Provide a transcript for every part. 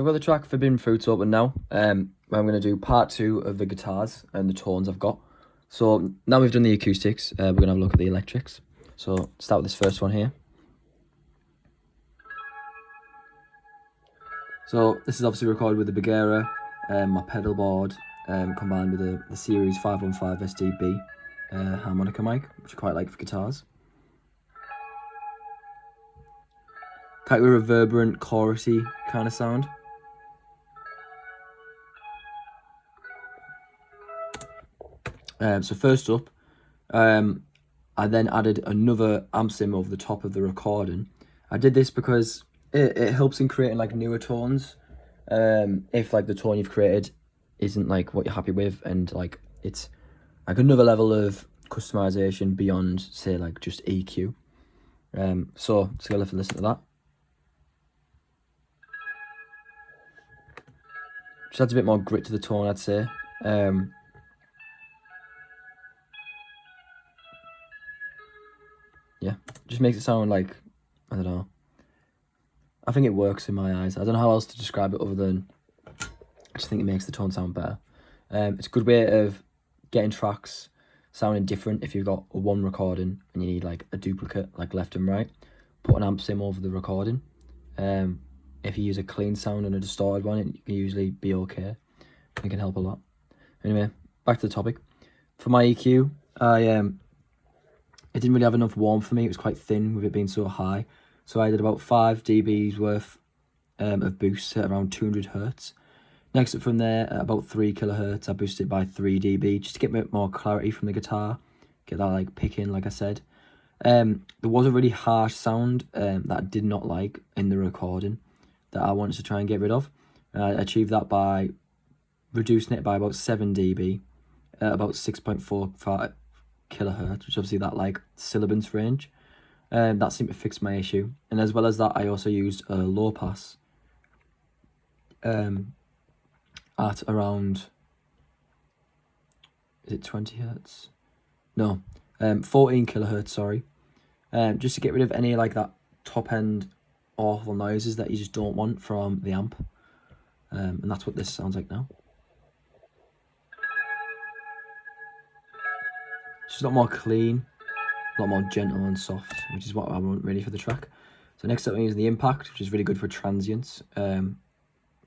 I've got the track Forbidden Fruits open now. I'm going to do part 2 of the guitars and the tones I've got. So now we've done the acoustics, we're going to have a look at the electrics. So start with this first one here. So this is obviously recorded with the Bagheera, my pedal board, combined with the Series 515 SDB harmonica mic, which I quite like for guitars. Quite a reverberant, chorusy kind of sound. So first up, I then added another amp sim over the top of the recording. I did this because it helps in creating like newer tones. If like the tone you've created isn't like what you're happy with, and like it's like another level of customization beyond say like just EQ. So let's go listen to that. Just adds a bit more grit to the tone, I'd say. Yeah, just makes it sound like, I don't know. I think it works in my eyes. I don't know how else to describe it other than I just think it makes the tone sound better. It's a good way of getting tracks sounding different. If you've got a one recording and you need like a duplicate, like left and right, put an amp sim over the recording. If you use a clean sound and a distorted one, it can usually be okay. It can help a lot. Anyway, back to the topic. For my EQ, it didn't really have enough warmth for me. It was quite thin with it being so high. So I did about 5 dBs worth of boost at around 200 Hertz. Next up from there, at about 3 kilohertz, I boosted it by 3 dB just to get a bit more clarity from the guitar. Get that like picking, like I said. There was a really harsh sound that I did not like in the recording that I wanted to try and get rid of. I achieved that by reducing it by about 7 dB at about 6.45 kilohertz, which obviously that like sibilance range. That seemed to fix my issue. And as well as that, I also used a low pass at around, is it 20 hertz? No, 14 kilohertz, sorry. Just to get rid of any like that top end awful noises that you just don't want from the amp. And that's what this sounds like now. It's a lot more clean, a lot more gentle and soft, which is what I want really for the track. So next up, I'm using the Impact, which is really good for transients, so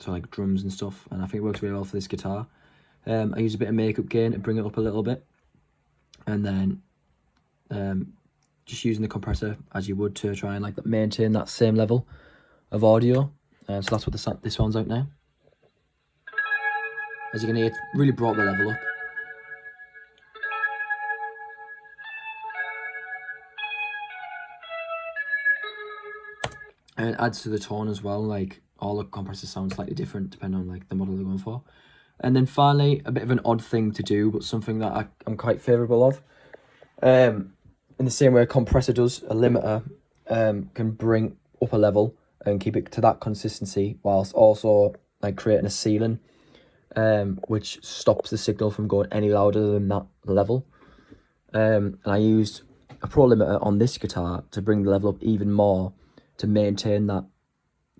like drums and stuff, and I think it works really well for this guitar. I use a bit of makeup gain to bring it up a little bit, and then just using the compressor as you would to try and like maintain that same level of audio. So that's what this sounds like now. As you can hear, it really brought the level up. And it adds to the tone as well, like all the compressors sound slightly different depending on like the model they're going for. And then finally, a bit of an odd thing to do, but something that I'm quite favourable of. In the same way a compressor does, a limiter can bring up a level and keep it to that consistency whilst also like creating a ceiling, which stops the signal from going any louder than that level. And I used a Pro limiter on this guitar to bring the level up even more, to maintain that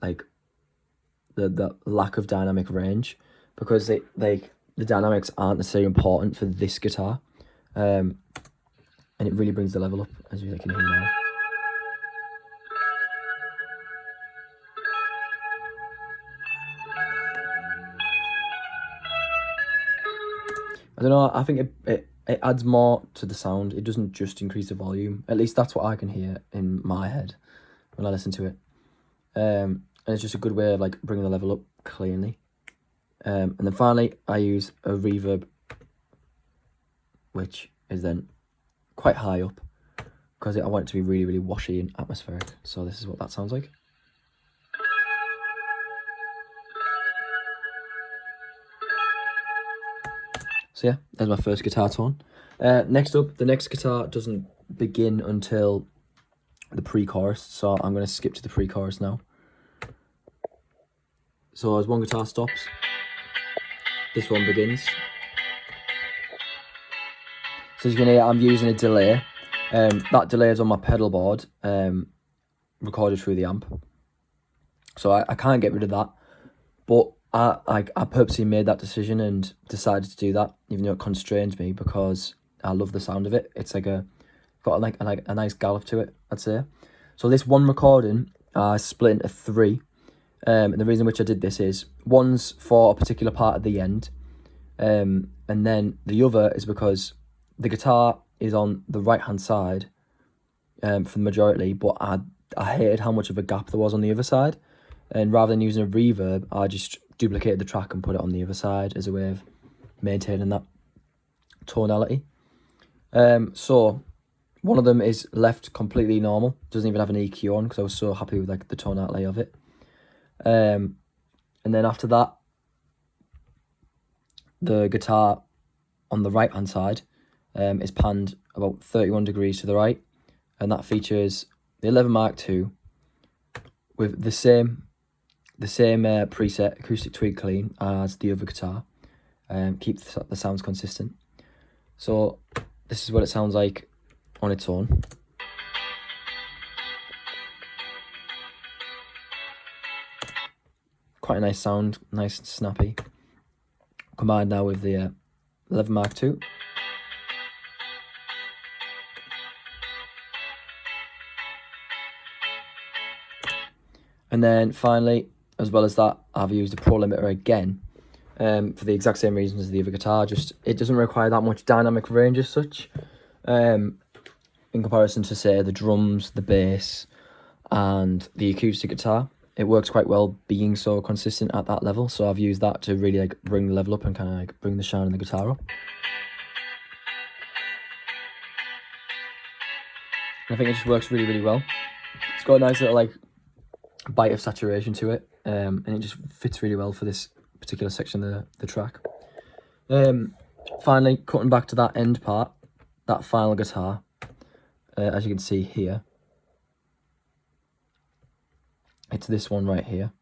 like the lack of dynamic range, because the dynamics aren't necessarily important for this guitar, and it really brings the level up, as you can hear now. I don't know, I think it adds more to the sound. It doesn't just increase the volume. At least that's what I can hear in my head when I listen to it. And it's just a good way of like bringing the level up cleanly. And then finally, I use a reverb, which is then quite high up because I want it to be really, really washy and atmospheric. So this is what that sounds like. So yeah, there's my first guitar tone. Next up, the next guitar doesn't begin until the pre-chorus, so I'm going to skip to the pre-chorus now. So as one guitar stops, this one begins. So as you can hear, I'm using a delay. That delay is on my pedal board, recorded through the amp. So I can't get rid of that. But I purposely made that decision and decided to do that, even though it constrained me, because I love the sound of it. It's like got like a nice gallop to it, I'd say. So this one recording I split into 3. And the reason which I did this is one's for a particular part at the end, and then the other is because the guitar is on the right hand side for the majority, but I hated how much of a gap there was on the other side, and rather than using a reverb, I just duplicated the track and put it on the other side as a way of maintaining that tonality. So one of them is left completely normal, doesn't even have an EQ on because I was so happy with like the tonality of it. And then after that, the guitar on the right hand side is panned about 31 degrees to the right, and that features the 11 Mark II with the same preset acoustic tweak clean as the other guitar. Keep the sounds consistent. So this is what it sounds like on its own. Quite a nice sound, nice and snappy. Combined now with the 11 Mark II. And then finally, as well as that, I've used a Pro Limiter again for the exact same reasons as the other guitar. Just it doesn't require that much dynamic range as such, in comparison to say the drums, the bass, and the acoustic guitar. It works quite well being so consistent at that level. So I've used that to really like bring the level up and kind of like bring the shine in the guitar up. And I think it just works really, really well. It's got a nice little like bite of saturation to it, and it just fits really well for this particular section of the track. Finally, cutting back to that end part, that final guitar, as you can see here, it's this one right here.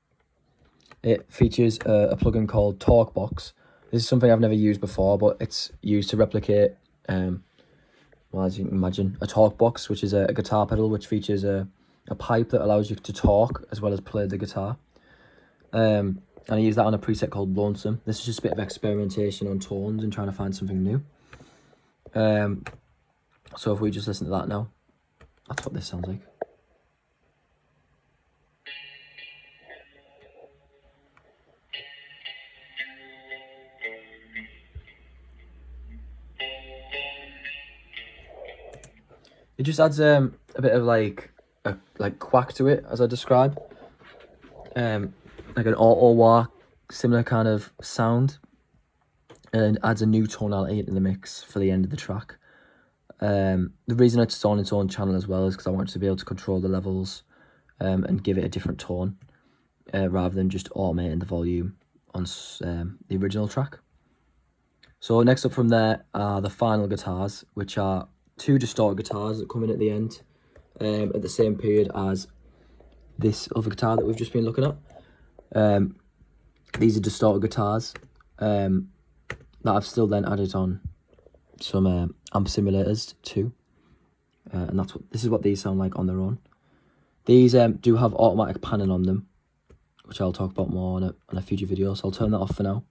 It features a plugin called TalkBox. This is something I've never used before, but it's used to replicate, well, as you can imagine, a TalkBox, which is a guitar pedal which features a pipe that allows you to talk as well as play the guitar. And I use that on a preset called Lonesome. This is just a bit of experimentation on tones and trying to find something new. So if we just listen to that now, that's what this sounds like. It just adds a bit of like a quack to it, as I describe. Like an auto wah, similar kind of sound, and adds a new tonality into the mix for the end of the track. The reason it's on its own channel as well is because I wanted to be able to control the levels and give it a different tone, rather than just automating the volume on the original track. So next up from there are the final guitars, which are 2 distorted guitars that come in at the end, at the same period as this other guitar that we've just been looking at. These are distorted guitars that I've still then added on some amp simulators too, and this is what these sound like on their own. These do have automatic panning on them, which I'll talk about more on a future video, so I'll turn that off for now.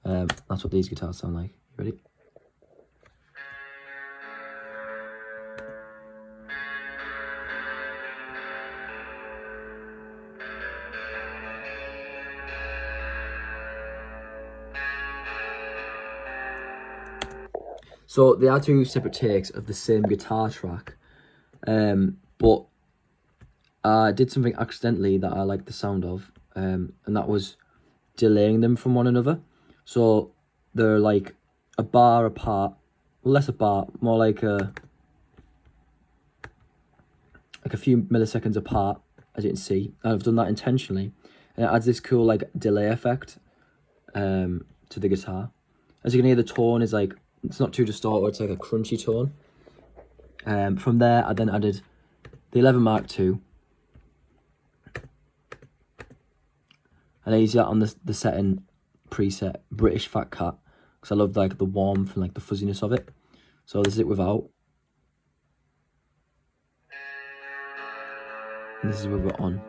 That's what these guitars sound like. You ready? So they are 2 separate takes of the same guitar track, but I did something accidentally that I liked the sound of, and that was delaying them from one another. So they're like a bar apart, well, less a bar, more like a few milliseconds apart, as you can see. And I've done that intentionally, and it adds this cool like delay effect to the guitar. As you can hear, the tone is like, it's not too distorted, it's like a crunchy tone. From there, I then added the 11 Mark II, and I use that on the setting preset British Fat Cat, because I love like the warmth and like the fuzziness of it. So this is it without, and this is with it on.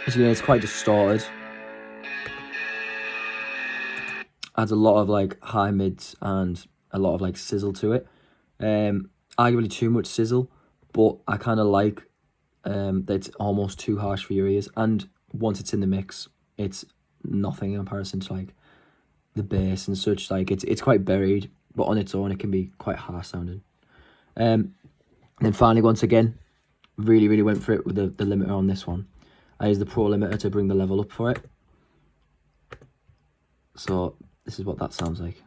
As you can hear, it's quite distorted. Adds a lot of like high mids and a lot of like sizzle to it. Arguably too much sizzle, but I kind of like that it's almost too harsh for your ears. And once it's in the mix, it's nothing in comparison to like the bass and such. Like it's quite buried, but on its own it can be quite harsh sounding. And then finally, once again, really went for it with the limiter on this one. I used the Pro limiter to bring the level up for it. So this is what that sounds like.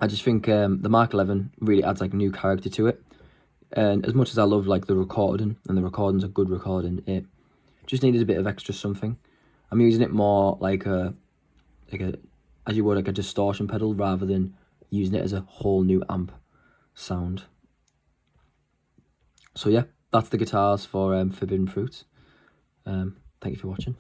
I just think the Mark 11 really adds like new character to it. And as much as I love like the recording, and the recording's a good recording, it just needed a bit of extra something. I'm using it more like a as you would like a distortion pedal, rather than using it as a whole new amp sound. So yeah, that's the guitars for Forbidden Fruit. Thank you for watching.